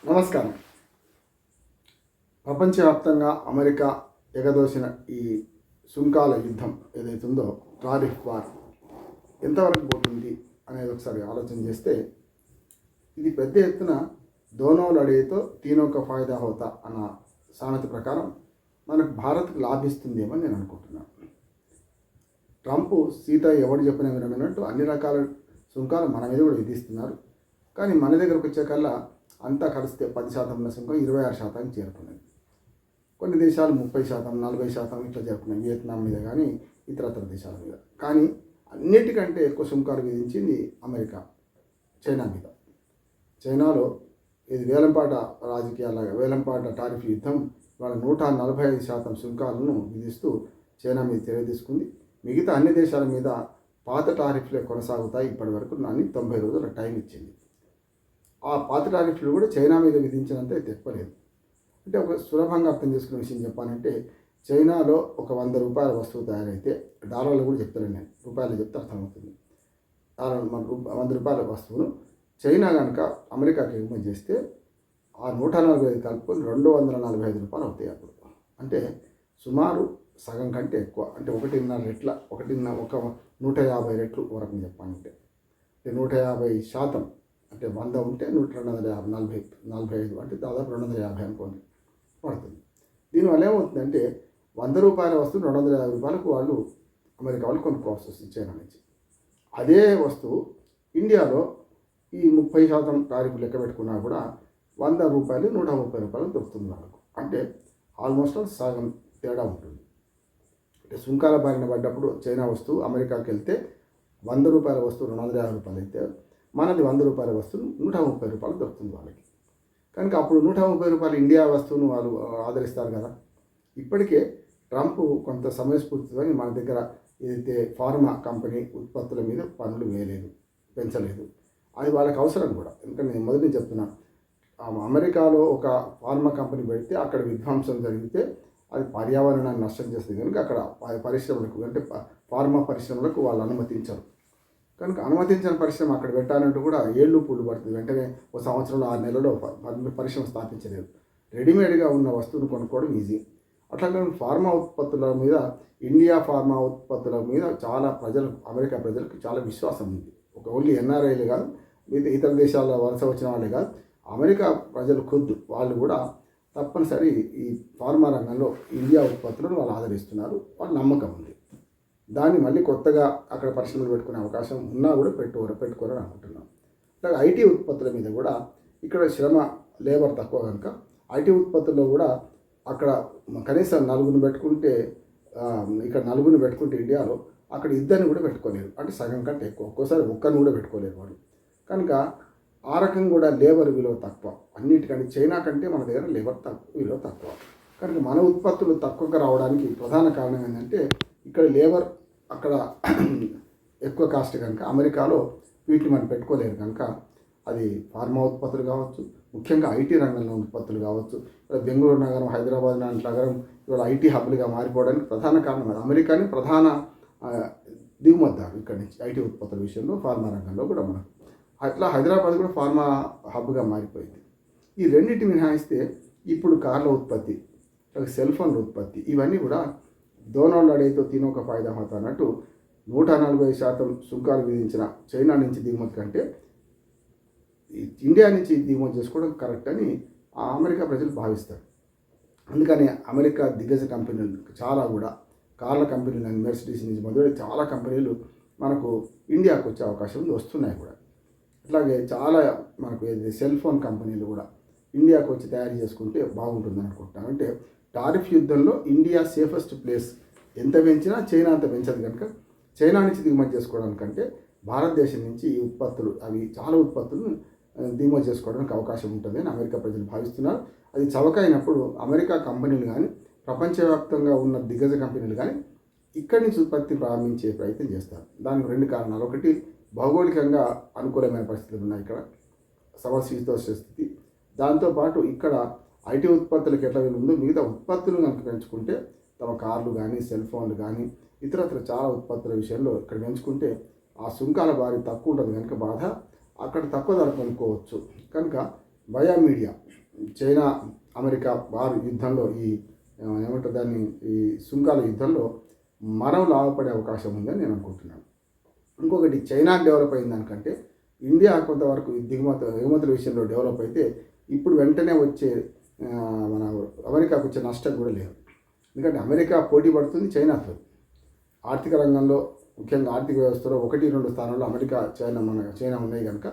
నమస్కారం. ప్రపంచవ్యాప్తంగా అమెరికా ఎగదోసిన ఈ సుంకాల యుద్ధం ఏదైతుందో టారిఫ్ వార్ ఎంతవరకు పోతుంది అనేది ఒకసారి ఆలోచన చేస్తే, ఇది పెద్ద ఎత్తున దోనో లడేతో తీనోక ఫాయిదా హోతా అన్న సామెత ప్రకారం మనకు భారత్కు లాభిస్తుందేమో నేను అనుకుంటున్నాను. ట్రంప్ సీత ఎవడు చెప్పిన వినమినట్టు అన్ని రకాల సుంకాలు మన మీద కూడా విధిస్తున్నారు. కానీ మన దగ్గరకు వచ్చేకల్లా అంతా కలిస్తే 10% ఉన్న సుంకం 26% చేరుకున్నది. కొన్ని దేశాలు 30%, 40% ఇట్లా జరుపుకున్నాయి, వియత్నాం మీద కానీ ఇతరతర దేశాల మీద. కానీ అన్నిటికంటే ఎక్కువ సుంకాలు విధించింది అమెరికా చైనా మీద. చైనాలో ఇది వేలంపాట రాజకీయాల వేలంపాట టారిఫ్ యుద్ధం వాళ్ళ 145% సుంకాలను విధిస్తూ చైనా మీద చర్య తీసుకుంది. మిగతా అన్ని దేశాల మీద పాత టారిఫ్లే కొనసాగుతాయి ఇప్పటి వరకు అన్ని 90 రోజుల టైం ఇచ్చింది. ఆ పాత టారిఫ్లు కూడా చైనా మీద విధించినంత తెప్పలేదు. అంటే ఒక సులభంగా అర్థం చేసుకునే విషయం చెప్పాలంటే, చైనాలో ఒక ₹100 వస్తువు తయారైతే, డాలర్లు కూడా చెప్తాను నేను, రూపాయలు చెప్తే అర్థమవుతుంది. ₹100 వస్తువును చైనా కనుక అమెరికాకి ఎగుమతి చేస్తే ఆ 145 కలుపుకొని ₹245 అవుతాయి అప్పుడు. అంటే సుమారు సగం కంటే ఎక్కువ, అంటే 1.5 రెట్ల, 150 రెట్లు వరకు చెప్పాలంటే. 150% అంటే 100 ఉంటే 245 అంటే దాదాపు 250 అనుకోండి పడుతుంది. దీనివల్ల ఏమవుతుందంటే ₹100 వస్తువు ₹250 వాళ్ళు అమెరికా వాళ్ళు కొనుక్కోవాల్సి వస్తుంది చైనా నుంచి. అదే వస్తువు ఇండియాలో ఈ 30% టారిఫ్ లెక్క పెట్టుకున్నా కూడా ₹100 ₹130 దొరుకుతుంది వాళ్ళకు. అంటే ఆల్మోస్ట్ సగం తేడా ఉంటుంది. అంటే సుంకాల బారిన పడ్డప్పుడు చైనా వస్తువు అమెరికాకి వెళ్తే ₹100 వస్తువు ₹250 అయితే, మనది ₹100 వస్తువు ₹130 దొరుకుతుంది వాళ్ళకి. కనుక అప్పుడు ₹130 ఇండియా వస్తువును వాళ్ళు ఆదరిస్తారు కదా. ఇప్పటికే ట్రంప్ కొంత సమయస్ఫూర్తితో మన దగ్గర ఏదైతే ఫార్మా కంపెనీ ఉత్పత్తుల మీద పన్నులు పెంచలేదు. అది వాళ్ళకి అవసరం కూడా. ఎందుకంటే నేను మొదటి చెప్తున్నాను, అమెరికాలో ఒక ఫార్మా కంపెనీ పెడితే అక్కడ విధ్వంసం జరిగితే అది పర్యావరణాన్ని నష్టం చేస్తుంది. కనుక అక్కడ పరిశ్రమలకు, అంటే ఫార్మా పరిశ్రమలకు వాళ్ళు అనుమతించరు. కనుక అనుమతించిన పరిశ్రమ అక్కడ పెట్టాలంటూ కూడా ఏళ్ళు పూలు పడుతుంది. వెంటనే ఒక సంవత్సరంలో 6 నెలల్లో పరిశ్రమ స్థాపించలేదు. రెడీమేడ్గా ఉన్న వస్తువును కొనుక్కోవడం ఈజీ. అట్లాగే ఫార్మా ఉత్పత్తుల మీద, ఇండియా ఫార్మా ఉత్పత్తుల మీద చాలా అమెరికా ప్రజలకు చాలా విశ్వాసం ఉంది. ఒక ఓన్లీ ఎన్ఆర్ఐలు కాదు, ఇతర దేశాల వలస వచ్చిన వాళ్ళే కాదు, అమెరికా ప్రజలు వాళ్ళు కూడా తప్పనిసరి ఈ ఫార్మా రంగంలో ఇండియా ఉత్పత్తులను వాళ్ళు ఆదరిస్తున్నారు. వాళ్ళ నమ్మకం ఉంది. దాన్ని మళ్ళీ కొత్తగా అక్కడ పరిశ్రమలు పెట్టుకునే అవకాశం ఉన్నా కూడా పెట్టుకోరని అనుకుంటున్నాం. అలాగే ఐటీ ఉత్పత్తుల మీద కూడా ఇక్కడ లేబర్ తక్కువ కనుక ఐటీ ఉత్పత్తుల్లో కూడా అక్కడ కనీసం 4 పెట్టుకుంటే, ఇక్కడ 4 పెట్టుకుంటే ఇండియాలో అక్కడ 2 కూడా పెట్టుకోలేరు. అంటే సగం కంటే ఎక్కువ, ఒక్కోసారి 1 కూడా పెట్టుకోలేరు వాళ్ళు. కనుక ఆ రకం కూడా లేబర్ విలువ తక్కువ. అన్నిటికంటే చైనా కంటే మన దగ్గర లేబర్ విలువ తక్కువ. కనుక మన ఉత్పత్తులు తక్కువగా రావడానికి ప్రధాన కారణం ఏంటంటే, ఇక్కడ లేబర్ అక్కడ ఎక్కువ కాస్ట్ కనుక అమెరికాలో వీటిని మనం పెట్టుకోలేరు. కనుక అది ఫార్మా ఉత్పత్తులు కావచ్చు, ముఖ్యంగా ఐటీ రంగంలో ఉత్పత్తులు కావచ్చు. బెంగళూరు నగరం, హైదరాబాద్ లాంటి నగరం ఇవాళ ఐటీ హబ్లుగా మారిపోవడానికి ప్రధాన కారణం అది. అమెరికాని ప్రధాన దిగుమతిదారు ఇక్కడి నుంచి ఐటీ ఉత్పత్తుల విషయంలో, ఫార్మా రంగంలో కూడా మనం. అట్లా హైదరాబాద్ కూడా ఫార్మా హబ్గా మారిపోయింది. ఈ రెండింటి మినహాయిస్తే ఇప్పుడు కార్ల ఉత్పత్తి, సెల్ ఫోన్ల ఉత్పత్తి, ఇవన్నీ కూడా దోనో లడేతో తీనోక ఫాయిదా హోతా అన్నట్టు 145% సుంకాలు విధించిన చైనా నుంచి దిగుమతి కంటే ఇండియా నుంచి దిగుమతి చేసుకోవడం కరెక్ట్ అని అమెరికా ప్రజలు భావిస్తారు. అందుకని అమెరికా దిగ్గజ కంపెనీలు చాలా కూడా, కార్ల కంపెనీలు, మెర్సిడీస్ నుంచి మొదలు చాలా కంపెనీలు మనకు ఇండియాకు వచ్చే అవకాశం వస్తున్నాయి కూడా. అట్లాగే చాలా మనకు సెల్ ఫోన్ కంపెనీలు కూడా ఇండియాకు వచ్చి తయారు చేసుకుంటే బాగుంటుందని అనుకుంటున్నాను. అంటే టారిఫ్ యుద్ధంలో ఇండియా సేఫెస్ట్ ప్లేస్. ఎంత పెంచినా చైనా అంత పెంచదు. కనుక చైనా నుంచి దిగుమతి చేసుకోవడానికంటే భారతదేశం నుంచి ఈ ఉత్పత్తులు, అవి చాలా ఉత్పత్తులను దిగుమతి చేసుకోవడానికి అవకాశం ఉంటుంది అని అమెరికా ప్రజలు భావిస్తున్నారు. అది చవకైనప్పుడు అమెరికా కంపెనీలు కానీ, ప్రపంచవ్యాప్తంగా ఉన్న దిగ్గజ కంపెనీలు కానీ ఇక్కడి నుంచి ఉత్పత్తి ప్రారంభించే ప్రయత్నం చేస్తారు. దానికి 2 కారణాలు. ఒకటి, భౌగోళికంగా అనుకూలమైన పరిస్థితులు ఉన్నాయి ఇక్కడ, సమశీతోష్ణ స్థితి. దాంతోపాటు ఇక్కడ ఐటీ ఉత్పత్తులకు ఎట్లా ఉందో మిగతా ఉత్పత్తులు కనుక పెంచుకుంటే, తమ కార్లు కానీ, సెల్ ఫోన్లు కానీ, ఇతరత్ర చాలా ఉత్పత్తుల విషయంలో ఇక్కడ పెంచుకుంటే ఆ సుంకాల భారీ తక్కువ ఉంటుంది. కనుక అక్కడ తక్కువ ధర కొనుక్కోవచ్చు. కనుక వయా మీడియా చైనా అమెరికా వారు యుద్ధంలో ఏమంటారు దాన్ని ఈ సుంకాల యుద్ధంలో మనం లాభపడే అవకాశం ఉందని నేను అనుకుంటున్నాను. ఇంకొకటి చైనా డెవలప్ అయిన దానికంటే ఇండియా కొంతవరకు ఎగుమతుల విషయంలో డెవలప్ అయితే ఇప్పుడు వెంటనే వచ్చే మన అమెరికాకు వచ్చే నష్టం కూడా లేదు. ఎందుకంటే అమెరికా పోటీ పడుతుంది చైనాతో ఆర్థిక రంగంలో, ముఖ్యంగా ఆర్థిక వ్యవస్థలో 1-2 స్థానాల్లో అమెరికా చైనా ఉన్నాయి కనుక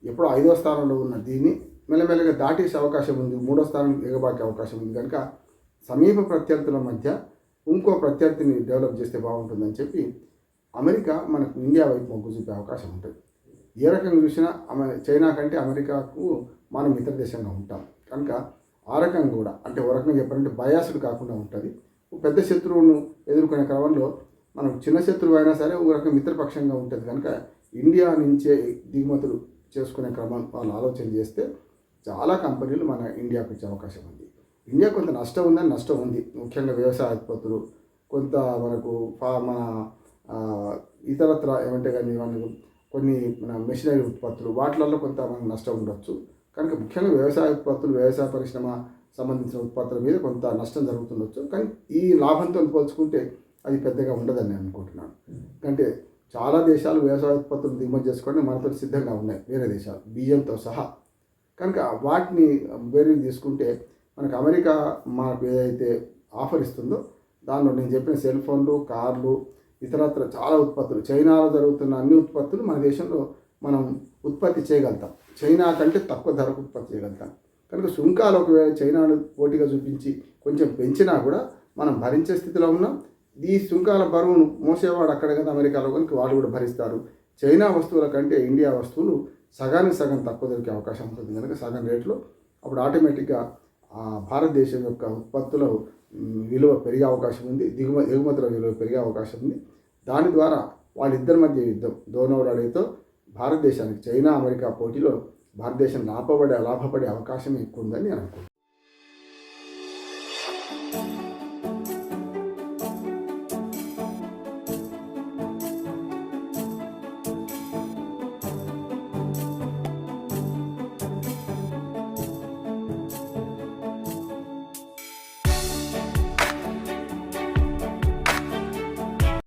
ఎప్పుడో 5వ స్థానంలో ఉన్న దీన్ని మెల్లమెల్లగా దాటేసే అవకాశం ఉంది, 3వ స్థానం ఎగబాకే అవకాశం ఉంది కనుక సమీప ప్రత్యర్థుల మధ్య ఇంకో ప్రత్యర్థిని డెవలప్ చేస్తే బాగుంటుందని చెప్పి అమెరికా మనకు ఇండియా వైపు మొగ్గు చూపే అవకాశం ఉంటుంది. ఏ రకంగా చూసినా చైనా కంటే అమెరికాకు మనం మిత్ర దేశంగా ఉంటాం కనుక ఆ రకంగా కూడా అంటే ఓ రకంగా చెప్పాలంటే బయాసుడు కాకుండా ఉంటుంది. పెద్ద శత్రువును ఎదుర్కొనే క్రమంలో మనం చిన్న శత్రువు అయినా సరే ఒక రకంగా మిత్రపక్షంగా ఉంటుంది కనుక ఇండియా నుంచే దిగుమతులు చేసుకునే క్రమం వాళ్ళు ఆలోచన చేస్తే చాలా కంపెనీలు మన ఇండియాకు వచ్చే అవకాశం ఉంది. ఇండియా కొంత నష్టం ఉంది, ముఖ్యంగా వ్యవసాయ ఉత్పత్తులు కొంత మనకు మన ఇతరత్ర ఏమంటే కానీ మనకు కొన్ని మన మెషినరీ ఉత్పత్తులు వాటిలలో కొంత మనకు నష్టం ఉండొచ్చు కనుక ముఖ్యంగా వ్యవసాయ ఉత్పత్తులు, వ్యవసాయ పరిశ్రమ సంబంధించిన ఉత్పత్తుల మీద కొంత నష్టం జరుగుతుండొచ్చు. కానీ ఈ లాభంతో పోల్చుకుంటే అది పెద్దగా ఉండదని నేను అనుకుంటున్నాను. అంటే చాలా దేశాలు వ్యవసాయ ఉత్పత్తులు దిగుమతి చేసుకోవడం మనతో సిద్ధంగా ఉన్నాయి, వేరే దేశాలు బియ్యంతో సహా. కనుక వాటిని వేరే తీసుకుంటే మనకు అమెరికా మనకు ఏదైతే ఆఫర్ ఇస్తుందో దానిలో నేను చెప్పిన సెల్ ఫోన్లు, కార్లు, ఇతరత్ర చాలా ఉత్పత్తులు, చైనాలో జరుగుతున్న అన్ని ఉత్పత్తులు మన దేశంలో మనం ఉత్పత్తి చేయగలుగుతాం, చైనా కంటే తక్కువ ధరకు ఉత్పత్తి చేయగలుగుతాం. కనుక సుంకాలు ఒకవేళ చైనాను పోటీగా చూపించి కొంచెం పెంచినా కూడా మనం భరించే స్థితిలో ఉన్నాం. ఈ సుంకాల బరువును మోసేవాడు అక్కడ కదా అమెరికాలో, కనుక వాళ్ళు కూడా భరిస్తారు. చైనా వస్తువుల కంటే ఇండియా వస్తువులు సగానికి సగం తక్కువ దొరికే అవకాశం ఉంటుంది కనుక సగం రేట్లో అప్పుడు ఆటోమేటిక్గా భారతదేశం యొక్క ఉత్పత్తుల విలువ పెరిగే అవకాశం ఉంది, ఎగుమతుల విలువ పెరిగే అవకాశం ఉంది. దాని ద్వారా వాళ్ళిద్దరి మధ్య యుద్ధం దోనోరాడితో భారతదేశానికి చైనా అమెరికా పోటీలో భారతదేశం లాభపడే అవకాశం ఎక్కువ ఉందని నేను అనుకుంటున్నాను.